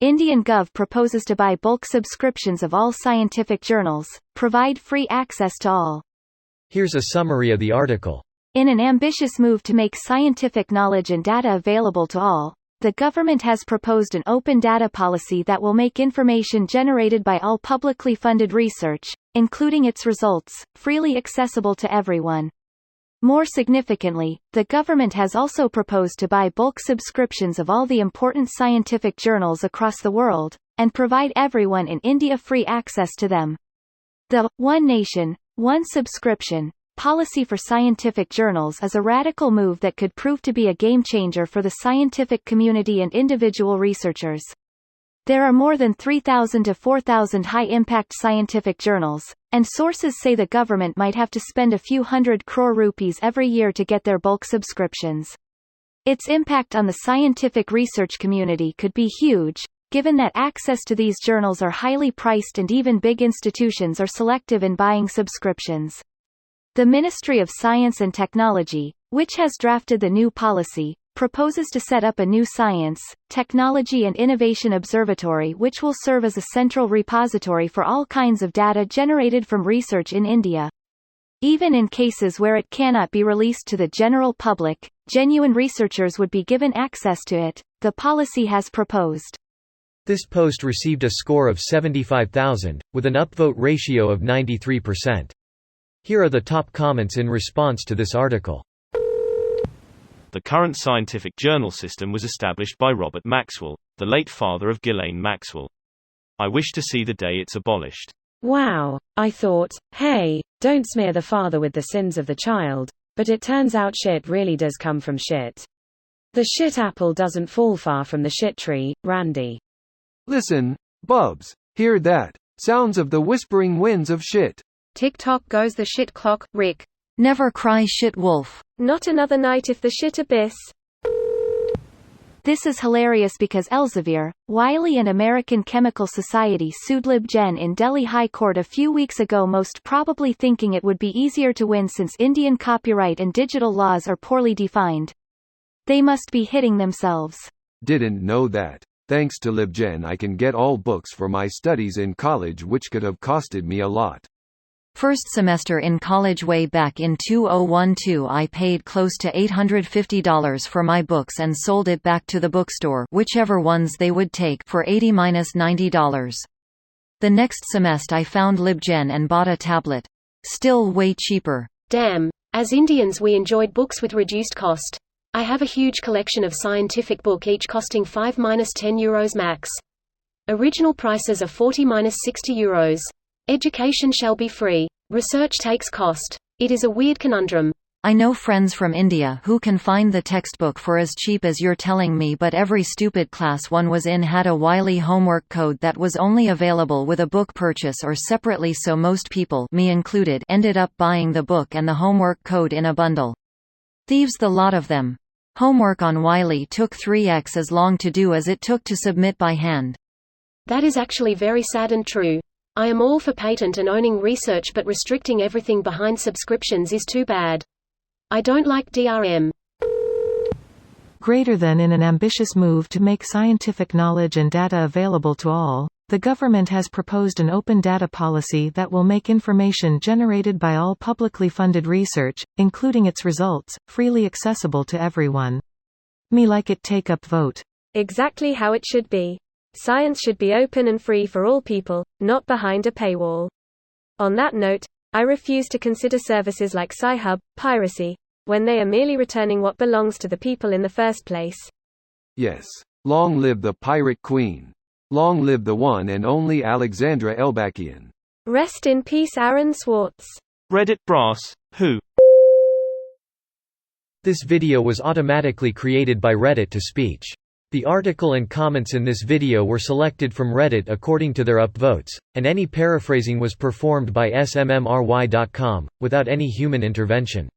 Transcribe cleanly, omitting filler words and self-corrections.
Indian Govt proposes to buy bulk subscriptions of all scientific journals, provide free access to all. Here's a summary of the article. In an ambitious move to make scientific knowledge and data available to all, the government has proposed an open data policy that will make information generated by all publicly funded research, including its results, freely accessible to everyone. More significantly, the government has also proposed to buy bulk subscriptions of all the important scientific journals across the world, and provide everyone in India free access to them. The One Nation, One Subscription policy for scientific journals is a radical move that could prove to be a game-changer for the scientific community and individual researchers. There are more than 3,000 to 4,000 high-impact scientific journals, and sources say the government might have to spend a few hundred crore rupees every year to get their bulk subscriptions. Its impact on the scientific research community could be huge, given that access to these journals are highly priced and even big institutions are selective in buying subscriptions. The Ministry of Science and Technology, which has drafted the new policy, proposes to set up a new Science, Technology and Innovation Observatory which will serve as a central repository for all kinds of data generated from research in India. Even in cases where it cannot be released to the general public, genuine researchers would be given access to it, the policy has proposed. This post received a score of 75,000, with an upvote ratio of 93%. Here are the top comments in response to this article. The current scientific journal system was established by Robert Maxwell, the late father of Ghislaine Maxwell. I wish to see the day it's abolished. Wow, I thought, hey, don't smear the father with the sins of the child, but it turns out shit really does come from shit. The shit apple doesn't fall far from the shit tree, Randy. Listen, Bubs, hear that? Sounds of the whispering winds of shit. Tick-tock goes the shit clock, Rick. Never cry shit wolf. Not another night if the shit abyss. This is hilarious because Elsevier, Wiley and American Chemical Society sued LibGen in Delhi High Court a few weeks ago, most probably thinking it would be easier to win since Indian copyright and digital laws are poorly defined. They must be hitting themselves. Didn't know that. Thanks to LibGen I can get all books for my studies in college which could have costed me a lot. First semester in college way back in 2012 I paid close to $850 for my books and sold it back to the bookstore, whichever ones they would take, for $80–90. The next semester I found LibGen and bought a tablet. Still way cheaper. Damn. As Indians we enjoyed books with reduced cost. I have a huge collection of scientific book each costing 5–10 euros max. Original prices are 40–60 euros. Education shall be free. Research takes cost. It is a weird conundrum. I know friends from India who can find the textbook for as cheap as you're telling me, but every stupid class one was in had a Wiley homework code that was only available with a book purchase or separately, so most people, me included, ended up buying the book and the homework code in a bundle. Thieves the lot of them. Homework on Wiley took 3x as long to do as it took to submit by hand. That is actually very sad and true. I am all for patent and owning research, but restricting everything behind subscriptions is too bad. I don't like DRM. Greater than in an ambitious move to make scientific knowledge and data available to all, the government has proposed an open data policy that will make information generated by all publicly funded research, including its results, freely accessible to everyone. Me like it, take up vote. Exactly how it should be. Science should be open and free for all people, not behind a paywall. On that note, I refuse to consider services like Sci-Hub piracy, when they are merely returning what belongs to the people in the first place. Yes. Long live the pirate queen. Long live the one and only Alexandra Elbakian. Rest in peace, Aaron Swartz. Reddit brass, who? This video was automatically created by Reddit to speech. The article and comments in this video were selected from Reddit according to their upvotes, and any paraphrasing was performed by smmry.com, without any human intervention.